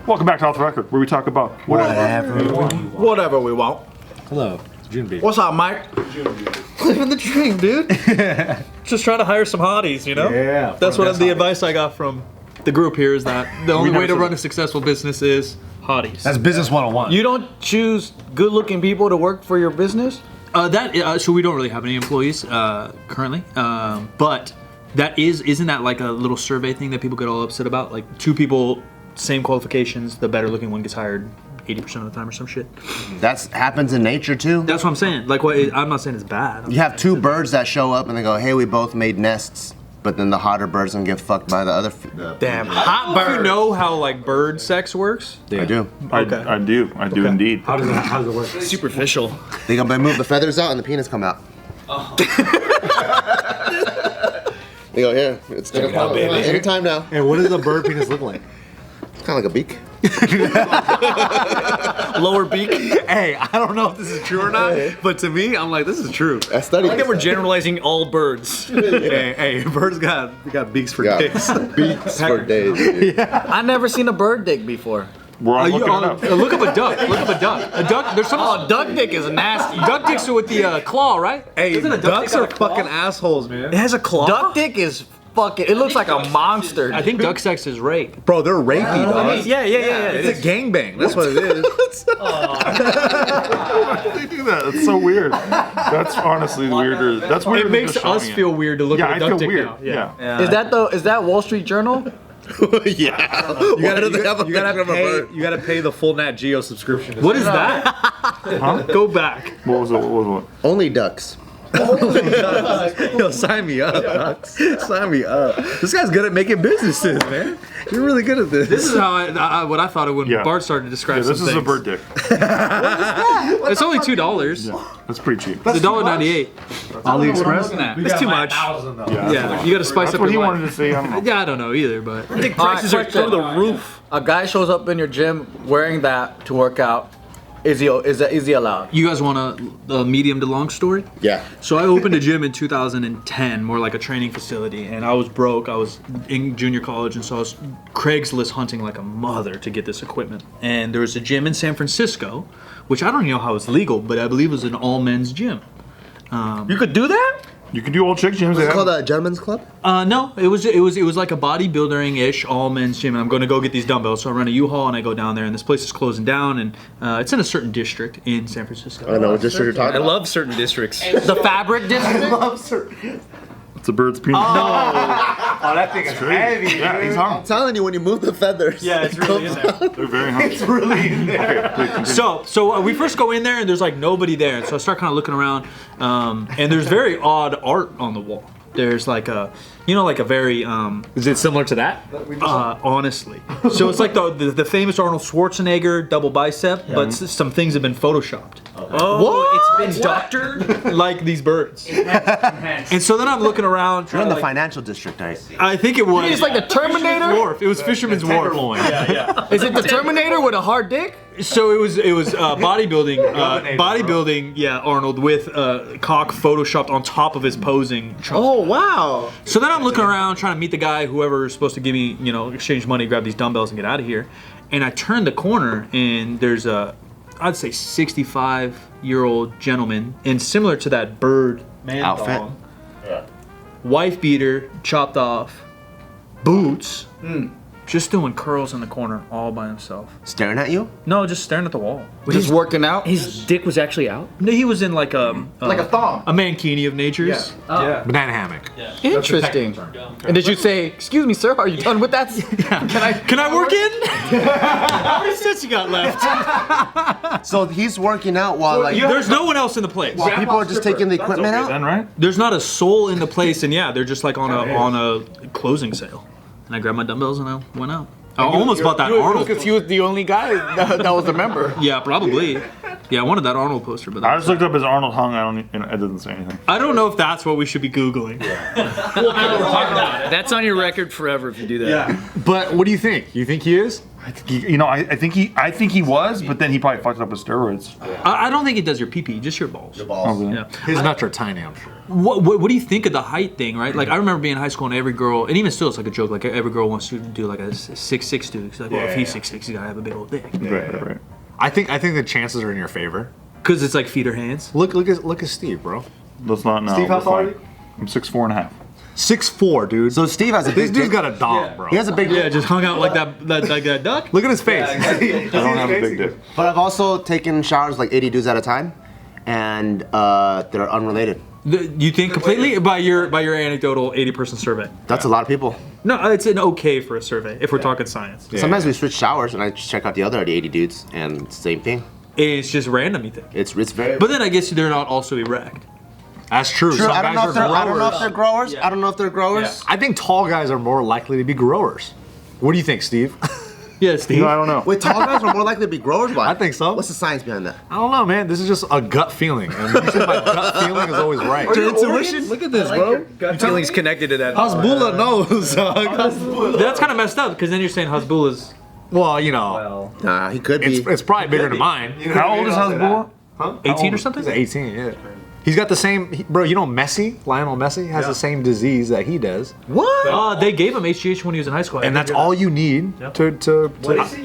Welcome back to Off the Record, where we talk about whatever we want. Hello, it's June B. What's up, Mike? Living the dream, dude. Just trying to hire some hotties, you know? Yeah. That's what the advice I got from the group here is that the only way to run a successful business is hotties. That's business 101. You don't choose good-looking people to work for your business? So we don't really have any employees currently, but isn't that like a little survey thing that people get all upset about? Like 2 people, same qualifications, the better looking one gets hired 80% of the time or some shit. That happens in nature too. That's what I'm saying. Like, I'm not saying it's bad. You have 2 birds that show up and they go, "Hey, we both made nests," but then the hotter bird's gonna get fucked by the other. Damn, hot bird. You know how like bird sex works? I do. Okay. I do indeed. How does it work? Superficial. They move the feathers out and the penis come out. They go, here, it's anytime now. And what does a bird penis look like? It's kind of like a beak. Lower beak. Hey, I don't know if this is true or not, but to me, I'm like, this is true. I studied. I think we're generalizing all birds. Hey, birds got beaks for dicks. Beaks for days. I never seen a bird dick before. We're all looking it up. Look up a duck. Look up a duck. A duck. There's some. Oh, duck dick is nasty. Duck dicks are with the claw, right? Hey, Isn't a duck ducks dick are got a claw? fucking assholes, man. It has a claw. Duck dick is fucking. It looks like a monster. I think duck sex is rape. Bro, they're rapey, dog. Yeah. It's a gangbang. That's what it is. They do that. It's so weird. That's honestly weirder. That's weirder. It makes us feel weird to look at a duck dick now. Yeah. Is that Wall Street Journal? Yeah. You gotta pay the full Nat Geo subscription. What is that? Go back. What was it? Only ducks. Yo, sign me up, ducks. Sign me up. This guy's good at making businesses, man. You're really good at this. This is how what I thought of when Yeah. Bart started to describe This some is a things. bird dick. It's only $2. Yeah, that's pretty cheap. It's $1.98. AliExpress? It's too much. Yeah, you got to spice That's up what he your wanted life. to say. I don't know. Yeah, I don't know either, but I think prices are through the roof. A guy shows up in your gym wearing that to work out. Is he allowed? You guys want a medium to long story? Yeah. So I opened a gym in 2010, more like a training facility, and I was broke. I was in junior college, and so I was Craigslist hunting like a mother to get this equipment. And there was a gym in San Francisco, which I don't even know how it's legal, but I believe it was an all-men's gym. You could do that? You can do old chick gyms. It's called a gentleman's club. No, it was like a bodybuilding-ish all-men's gym. And I'm going to go get these dumbbells, so I run a U-Haul and I go down there. And this place is closing down, and it's in a certain district in San Francisco. I don't know what district you're talking about. love certain districts. The fabric district? It's a bird's penis. Oh, that thing is heavy. Yeah, he's hung. I'm telling you, when you move the feathers, Yeah, it's really in there. They're very hung. It's really in there. Okay, please continue. So we first go in there and there's like nobody there, and so I start kind of looking around, and there's very odd art on the wall. There's like a, like a very Is it similar to that? honestly. So it's like the famous Arnold Schwarzenegger double bicep, but some things have been photoshopped. Oh, it's been doctored like these birds. And so then I'm looking around. You're in the financial district, right? I think it was. It's like the Terminator? Wharf. It was Fisherman's Wharf. Is it the Terminator with a hard dick? So it was bodybuilding. Yeah, Arnold with cock photoshopped on top of his posing. Oh, wow. So then I'm looking around trying to meet the guy, whoever is supposed to give me, exchange money, grab these dumbbells and get out of here. And I turn the corner and there's I'd say 65-year-old gentleman, and similar to that bird man Outfit. dog, wife beater, chopped off, boots, just doing curls in the corner all by himself. Staring at you? No, just staring at the wall. Just working out? His dick was actually out? No, he was in like a thong. a mankini of nature's. Yeah. Banana hammock. Interesting. And did you say, "Excuse me, sir, are you done with that?" Can I work in? How many sets you got left? So he's working out while There's no one else in the place. people are just taking the equipment out? Then, right? There's not a soul in the place, and yeah, they're just like on a closing sale. And I grabbed my dumbbells and I went out. I almost bought that Arnold. Because he was the only guy that was a member. Yeah, probably. Yeah, I wanted that Arnold poster, but I just looked up his Arnold hung. It doesn't say anything. I don't know if that's what we should be Googling. That's on your record forever if you do that. Yeah. But what do you think? You think he is? I think he was, but then he probably fucked up with steroids. I don't think it does your pee-pee, just your balls. Oh, really? Yeah. His nuts are tiny, I'm sure. What do you think of the height thing, right? Like, I remember being in high school and every girl, and even still it's like a joke, like every girl wants to do like a 6'6" dude. It's like, well, if he's 6'6", he's gotta have a big old dick. Right. I think the chances are in your favor. Because it's like feet or hands. Look at Steve, bro. Let's not know. Steve, how tall are you? I'm 6'4.5". 6'4", dude. So Steve has a This big dude's dick. got a dog, bro. He has a big Yeah, just hung out like that duck. Look at his face. I don't have a big dick. But I've also taken showers like 80 dudes at a time, and they're unrelated. You think completely by your anecdotal 80-person survey? That's a lot of people. No, it's an okay for a survey if we're talking science. Sometimes we switch showers, and I just check out the other 80 dudes, and same thing. It's just random, you think? It's very. But then I guess they're not also erect. That's true. True. Some I don't know guys if they're. are I don't know if growers. they're growers. I don't know if they're growers. I think tall guys are more likely to be growers. What do you think, Steve? Yeah, Steve. I don't know. Wait, tall guys are more likely to be growers? Why? I think so. What's the science behind that? I don't know, man. This is just a gut feeling, and usually my gut feeling is always right. Intuition? Look at this, bro. Gut feeling's connected to that. Hasbullah knows. That's kind of messed up because then you're saying Hasbullah's. Well, you know, Nah, he could be. it's probably bigger than mine. How old is Hasbullah? 18 or something? He's 18, yeah. He's got the same, bro. You know, Lionel Messi has the same disease that he does, What? They gave him HGH when he was in high school. and that's all you need to.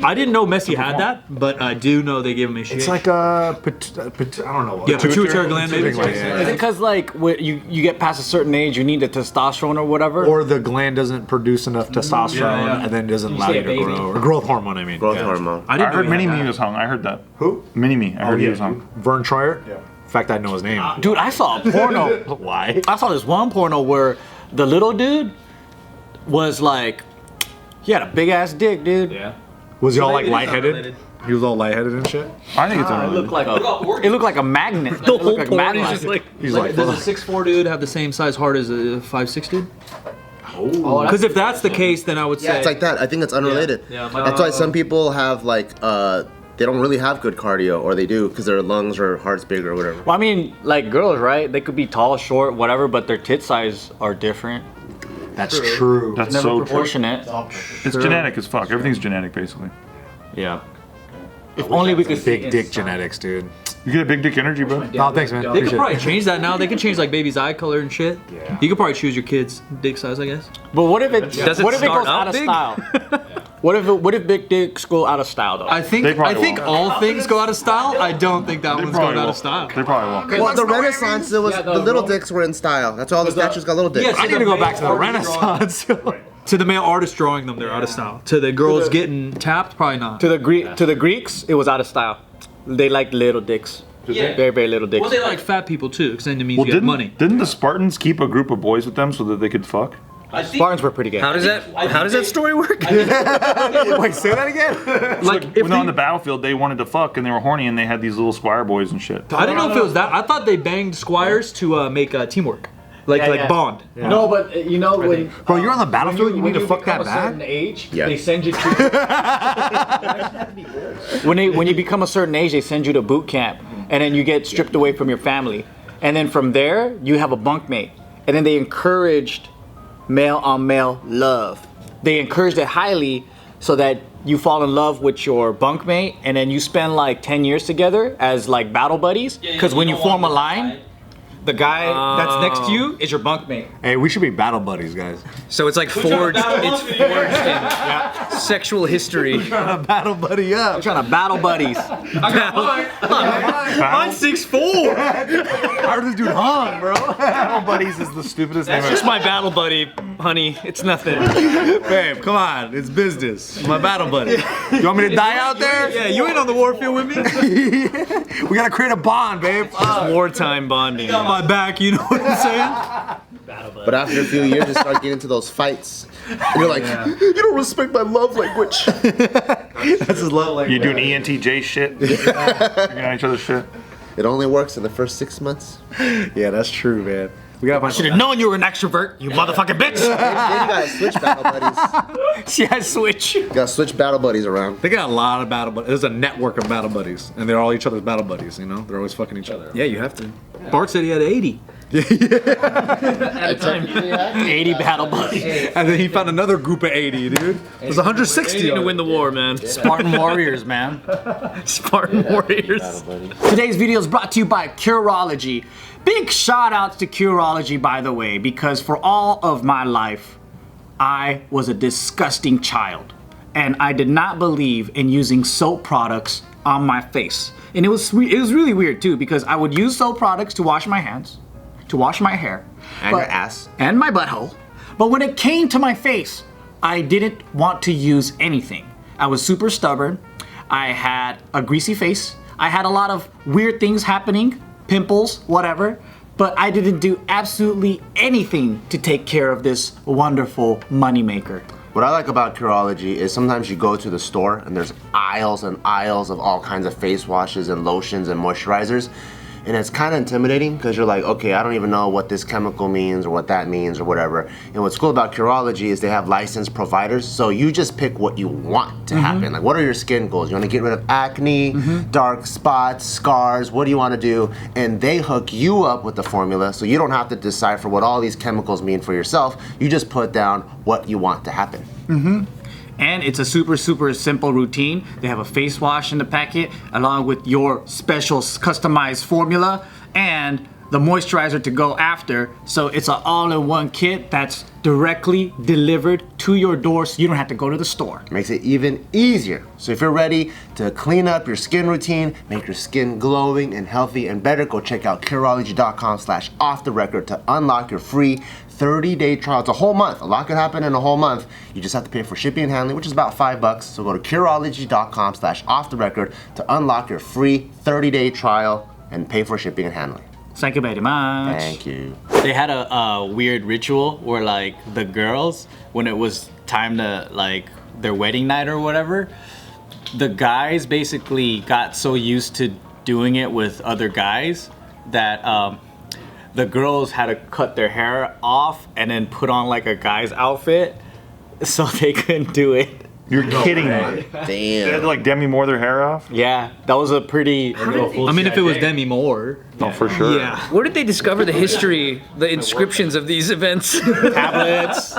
I didn't know Messi had that, but I do know they gave him HGH. It's like a, I don't know. yeah, pituitary gland maybe. Is it because like you get past a certain age, you need the testosterone or whatever? Or the gland doesn't produce enough testosterone, and then doesn't allow say you a to baby. grow. Or growth hormone, I mean. Growth Yeah. hormone. I I didn't heard know he had Mini-Me that. was hung. I heard that. Who? Mini-Me. I heard he was hung. Vern Troyer? Yeah. In fact, I know his name. Dude, I saw a porno. Why? I saw this one porno where the little dude was like, he had a big ass dick, dude. Yeah. Was he all like It is lightheaded? unrelated. He was all lightheaded and shit? I think it's It unrelated. looked like a magnet. The whole like porn, magnet. he's just like, He's Like, like, does a 6'4" dude have the same size heart as a 5'6" dude? oh, Because if that's the case, then I would say It's like that. I think it's unrelated. Yeah, That's why some people have like they don't really have good cardio, or they do because their lungs or heart's bigger or whatever. well, I mean, like girls, right? They could be tall, short, whatever, but their tit size are different. that's true. That's Never so true. proportionate. It's genetic as fuck. Everything's genetic, basically. Yeah. If only we could Big dick genetics, dude. You get a big dick energy, bro. Oh, thanks, man. they could Appreciate probably it. change that now. They can change like baby's eye color and shit. Yeah. You could probably choose your kid's dick size, I guess. But what if it Does it what if it start goes out out of big? style? What if big dicks go out of style though? I think They probably won't. all things go out of style. I don't think that one's going out of style. They probably won't. Well, the Renaissance, it was the little dicks were in style. That's why all the statues got little dicks. Yes. I need to go back to the Renaissance. To the male artist drawing them, they're out of style. To the girls getting tapped, probably not. to the Greeks, it was out of style. They liked little dicks. Yeah. Very, very little dicks. Well, they like fat people too, because then it means Well, you get money. didn't the Spartans keep a group of boys with them so that they could fuck? Spartans were pretty gay. How does that story work? Wait, say that again? Like if When on the battlefield, they wanted to fuck and they were horny and they had these little squire boys and shit. I didn't know if it was that. I thought they banged squires to make teamwork, like Yeah. Bond. No, but you know when Bro, you're on the battlefield, you need to fuck that a certain bad? age, Yeah. they send you to when you become a certain age, they send you to boot camp, and then you get stripped away from your family, and then from there you have a bunkmate, and then they encouraged male on male love. They encouraged it highly so that you fall in love with your bunkmate, and then you spend like 10 years together as like battle buddies. Because when you form a line, the guy that's next to you is your bunkmate. Hey, we should be battle buddies, guys. So it's like forged. It's forged in sexual history. Battle buddy up. We're trying to battle buddies. I'm 6'4". How did this dude hung, bro? Battle buddies is the stupidest name Just my battle buddy, honey. It's nothing. Babe, come on. It's business. My battle buddy. You want me to die out there? Yeah, you ain't on the warfield with me. We gotta create a bond, babe. Wartime bonding. My back, you know what I'm saying? But after a few years, you start getting into those fights. And you're like, you don't respect my love language. That's his love language. You doing ENTJ shit? You're on each other's shit. It only works in the first 6 months. Yeah, that's true, man. We gotta find Should have known you were an extrovert, you motherfucking bitch. Then you gotta switch battle buddies. She has switch. You gotta switch battle buddies around. They got a lot of battle buddies. There's a network of battle buddies, and they're all each other's battle buddies. You know, they're always fucking each other. Yeah, you have to. Bart said he had 80. At a time. 80 battle buddies. And then he found another group of 80, dude. There's 160 to win the war, man. Spartan Warriors, man. Spartan Warriors. Today's video is brought to you by Curology. Big shout outs to Curology, by the way, because for all of my life, I was a disgusting child. And I did not believe in using soap products on my face. And it was really weird too, because I would use soap products to wash my hands, to wash my hair. And your ass. And my butthole. But when it came to my face, I didn't want to use anything. I was super stubborn. I had a greasy face. I had a lot of weird things happening, pimples, whatever. But I didn't do absolutely anything to take care of this wonderful moneymaker. What I like about Curology is sometimes you go to the store and there's aisles and aisles of all kinds of face washes and lotions and moisturizers. And it's kind of intimidating because you're like, okay, I don't even know what this chemical means or what that means or whatever. And what's cool about Curology is they have licensed providers, so you just pick what you want to happen. Like, what are your skin goals? You want to get rid of acne, dark spots, scars, what do you want to do? And they hook you up with the formula so you don't have to decipher what all these chemicals mean for yourself. You just put down what you want to happen. And it's a super simple routine. They have a face wash in the packet along with your special customized formula and the moisturizer to go after. So it's an all-in-one kit that's directly delivered to your door so you don't have to go to the store. Makes it even easier. So if you're ready to clean up your skin routine, make your skin glowing and healthy and better, go check out Curology.com/offtherecord to unlock your free 30-day trial. It's a whole month. A lot could happen in a whole month. You just have to pay for shipping and handling, which is about $5. So go to Curology.com/offtherecord to unlock your free 30-day trial and pay for shipping and handling. Thank you very much. Thank you. They had a weird ritual where like the girls, when it was time to like their wedding night or whatever, the guys basically got so used to doing it with other guys that the girls had to cut their hair off and then put on like a guy's outfit so they couldn't do it. You're kidding me. They had to like Demi Moore their hair off? Yeah, that was a pretty... I mean, if it was Demi Moore. No, for sure. Yeah. Where did they discover the history, the inscriptions of these events? Tablets.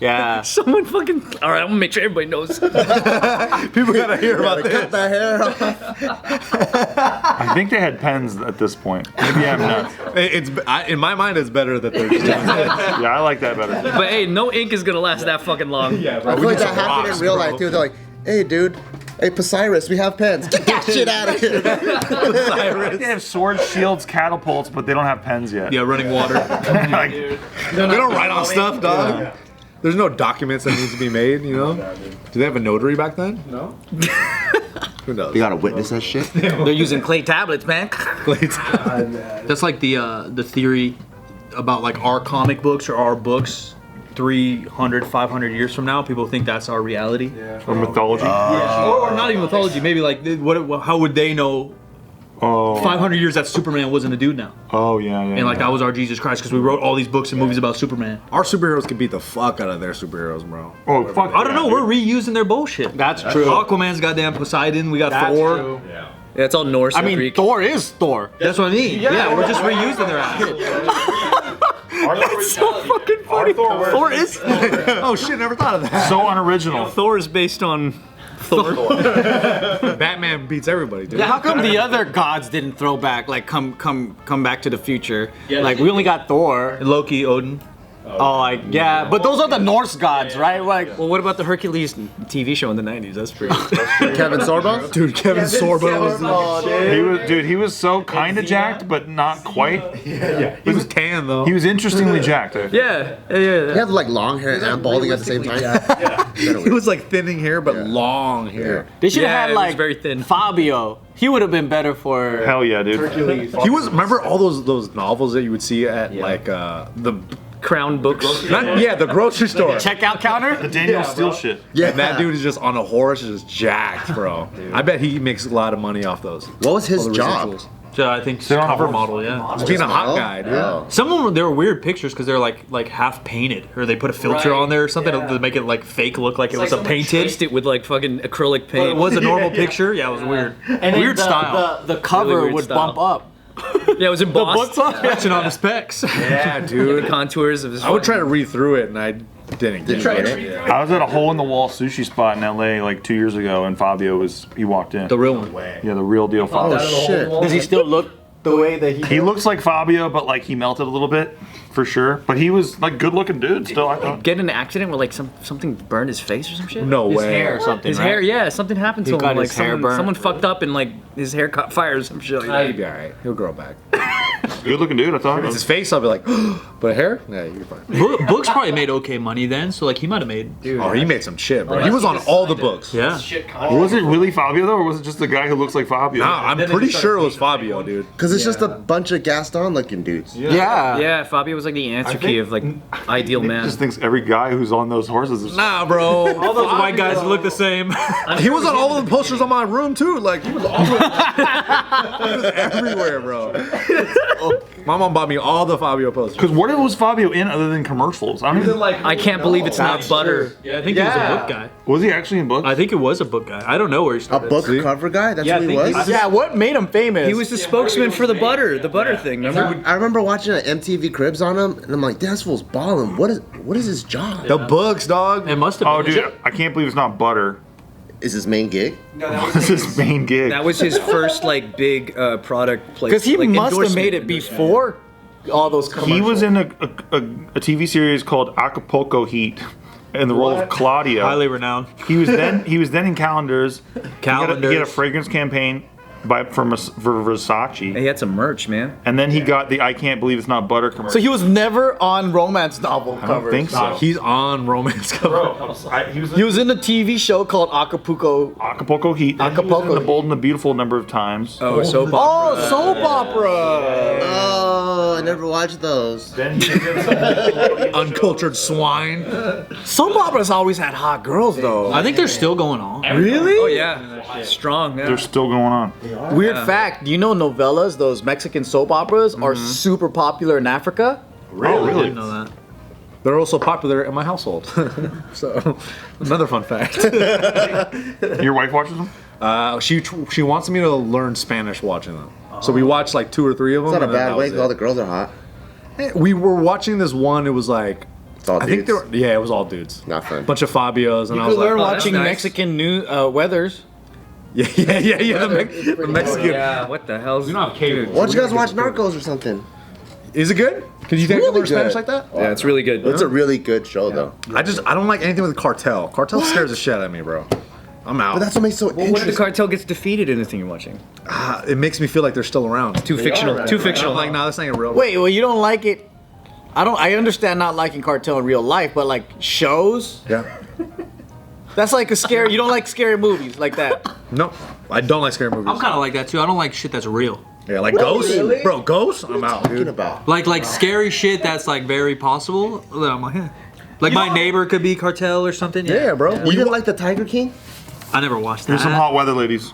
Yeah. Someone fucking. All right, I'm gonna make sure everybody knows. People gotta hear about this. Cut the hair off. I think they had pens at this point. Maybe I'm nuts. In my mind, it's better that they're just doing this. Yeah, I like that better. But hey, no ink is gonna last that fucking long. Yeah, I bro. feel like that happened in real life too. They're like, hey dude, hey Posiris, we have pens. Get that shit out of here. They have swords, shields, catapults, but they don't have pens yet. Yeah, running water. Like, They don't write on stuff, dog. Yeah. There's no documents that need to be made, you know? Do they have a notary back then? No. Who knows? You gotta witness that shit. They're using clay tablets, man. That's like the theory about like our comic books or our books 300, 500 years from now. People think that's our reality. or mythology. Or not even mythology. Maybe like, how would they know 500 years that Superman wasn't a dude now? Oh, yeah. And like that was our Jesus Christ because we wrote all these books and movies about Superman. Our superheroes can beat the fuck out of their superheroes, bro. Oh, fuck. I don't know. We're reusing their bullshit. That's true. Aquaman's goddamn Poseidon. We got Thor. True. Yeah, it's all Norse. I and mean, Greek. Thor is Thor. That's what I mean. Yeah, we're just reusing their ass. That's so fucking funny. Thor is. Oh shit, never thought of that. So unoriginal. Thor is based on Thor. Batman beats everybody, dude. Yeah, how come the other gods didn't throw back, like come back to the future? Like we only got Thor. Loki, Odin. Oh, yeah, but those are the Norse gods, right? Like, Well, what about the Hercules TV show in the 90s? That's pretty. Kevin Sorbo? Dude, Kevin Sorbo. He was so kind of jacked, but not quite. He was tan though. He was interestingly jacked. Yeah. He had like long hair and balding at the same time. He was like thinning hair, but long hair. they should Yeah, have it had was like very thin. Fabio. He would have been better for. Hell yeah, dude. He was. Remember all those novels that you would see at like the Crown books. the grocery store. Checkout counter? The Daniel Steele shit. Yeah, and that dude is just on a horse, just jacked, bro. I bet he makes a lot of money off those. What was his All the job? residuals. So I think Sit on a cover horse. model, yeah. Just being a hot guy, dude. Oh. Some of them, they were weird pictures because they're like half painted, or they put a filter Right, on there or something yeah. to make it like fake look like it was a Someone painted. traced it with like fucking acrylic But paint. it was a normal picture. Yeah, it was weird. And Weird then style. The cover Really weird would style. bump up. Yeah, it was embossed. Touching on his pecs. Yeah, The dude. contours of his. I would try to read through it, and I didn't get it. I was at a hole in the wall sushi spot in LA like 2 years ago, and Fabio he walked in. The real one. Yeah, the real deal Fabio. Oh shit. Does he still look the way that He looks like Fabio, but like he melted a little bit, for sure. But he was like good looking dude still, I thought. Get in an accident where like something burned his face or some shit. No his way. hair or something? His right? hair, yeah, something happened to He him. got Like his hair someone, burnt. someone fucked up and like his hair caught fire or some shit like He'd that. be alright. He'll grow back. Good looking dude, I thought. It's his face, I'll be like, but hair? Yeah, you're fine. Books probably made okay money then, so like he might have made. Oh, he made some shit, bro. He was on all the books. Yeah. Was it really Fabio though, or was it just the guy who looks like Fabio? Nah, I'm pretty sure it was Fabio, dude. Because it's just a bunch of Gaston looking dudes. Yeah. Yeah, Fabio was like the answer key of like ideal Nick man. just thinks every guy who's on those horses is. Nah, bro. All those white guys look the same. He was on all of the posters on my room too. Like he was all he was everywhere, bro. My mom bought me all the Fabio posters. Because what was Fabio in other than commercials? I don't even, I can't believe it's not butter. Yeah, I think he was a book guy. was he actually in books? I think it was a book guy. I don't know where he A started. book cover guy? That's Yeah, who I he think was? Yeah, what made him famous? He was the spokesman for the butter thing. Remember? I remember watching an MTV Cribs on him, and I'm like, this fool's balling. What is his job? The books, dog. It must have Oh, been. dude, I can't believe it's not butter. Is his main gig? This is his main gig. That was his first like big product place. Because he like, must have endorsement. made it before all those commercials. He was in a TV series called Acapulco Heat in the role of Claudio. Highly renowned. He was then in Calendars. He had a Calendars. fragrance campaign for Versace, He had some merch, man. and then he got the I Can't Believe It's Not Butter commercial. So he was never on romance novel I don't covers. think so. He's on romance cover. He was in a TV show called Acapulco. Acapulco Heat. And he was Acapulco in The Heat. Bold and the Beautiful a number of times. Oh, soap opera. Oh, soap opera. Oh, I never watched those. Then he did some Uncultured swine. Soap operas always had hot girls though. I think they're still going on. Really? Oh yeah, strong. Yeah. They're still going on. Weird fact, do you know novellas, those Mexican soap operas, are super popular in Africa? Oh, really? I didn't know that. They're also popular in my household. So, another fun fact. Your wife watches them? She wants me to learn Spanish watching them. So we watched like 2 or 3 of them. It's not a and then bad that way was because all it. the girls are hot. We were watching this one. It was like It's all I think dudes. they were. Yeah, it was all dudes. Not fun. Bunch of Fabios, and I You was could learn like, that's watching nice. Mexican new weathers. yeah. The Mexican. Yeah, what the hell's? not have cable. Why don't you guys watch Narcos or something? Is it good? Could you think Really to learn Spanish good. like that? Yeah, it's really good. It's a really good show, though. I don't like anything with Cartel. Cartel scares the shit out of me, bro. I'm out. But that's what makes it so What if the interesting. cartel gets defeated in the thing you're watching? It makes me feel like they're still around. Too fictional. Too I'm fictional. like, nah, this ain't real. Wait, well, you don't like it? I understand not liking cartel in real life, but like shows, Yeah. that's like a scary. You don't like scary movies like that. No, I don't like scary movies. I'm kind of like that too. I don't like shit that's real. Yeah, like What do you Ghosts, mean? bro. Ghosts, I'm out, Talking dude. about. Like scary shit that's like very possible. Then I'm like, eh. Like my neighbor could be cartel or something. Yeah, bro. You didn't like the Tiger King? I never watched that. Here's some hot weather ladies.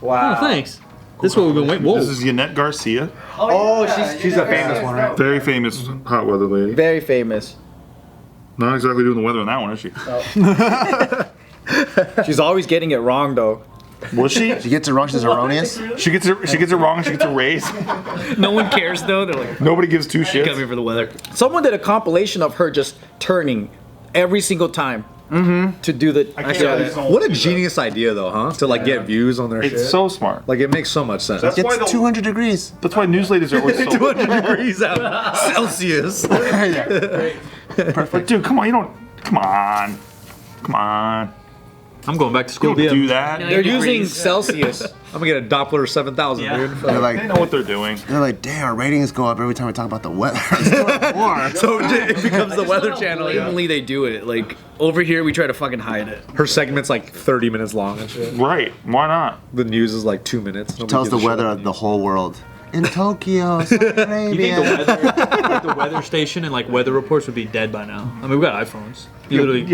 Oh, thanks. This is what we've been waiting. Whoa. This is Yannette Garcia. Oh, she's a famous one, right? Very famous hot weather lady. Very famous. Not exactly doing the weather on that one, is she? She's always getting it wrong though. Was she? She gets it wrong, she's erroneous. She gets it wrong and she gets a raise. No one cares though. They're like, Nobody gives two got me shits. for the weather. Someone did a compilation of her just turning every single time to do the. What a genius idea, though, huh? To like get views on their shit. It's so smart. Like it makes so much sense. That's why It's 200 degrees. That's why news ladies are always so 200 degrees out Celsius. Like, dude, come on, you don't. Come on. Come on. I'm going back to school. Don't do that. They're using Celsius. I'm gonna get a Doppler 7000, dude. They're They like, know what they're doing. damn, our ratings go up every time we talk about the weather. Let's do it more. So it becomes the Weather Channel. Yeah. Blatantly they do it. Like over here we try to fucking hide it. Her segment's like 30 minutes long and shit. Right. Why not? The news is like 2 minutes. Nobody Tells the gives a weather shit. of the whole world. in Tokyo, Saudi You think Arabia. the weather station and like weather reports would be dead by now? I mean, we got iPhones. You literally.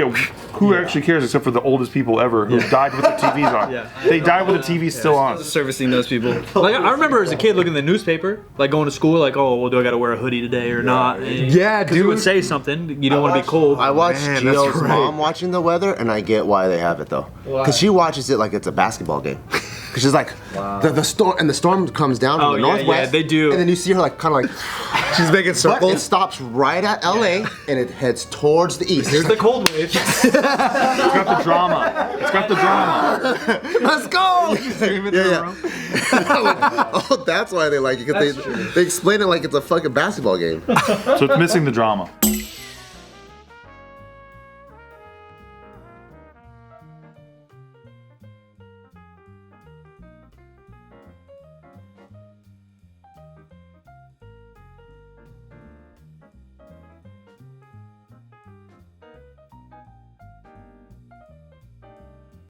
Who actually cares except for the oldest people ever who died with the TVs on? Yeah. They died with the TV still on. Servicing those people. Like I remember as a kid looking at the newspaper, like going to school, like, oh, well, do I got to wear a hoodie today or not? And, Yeah, 'cause it would dude. say something. You don't want to be cold. I watched Man, that's Gio's right. mom watching the weather, and I get why they have it though. Because she watches it like it's a basketball game. Because she's like, the storm, and the storm comes down from Oh, the yeah, northwest. yeah, they do. And then you see her like kind of like, She's making but circles. it stops right at LA, and it heads towards the east. Here's the cold wave. It's got the drama. It's got the drama. Let's go! Yeah. Oh, that's why they like it. Because they explain it like it's a fucking basketball game. So it's missing the drama.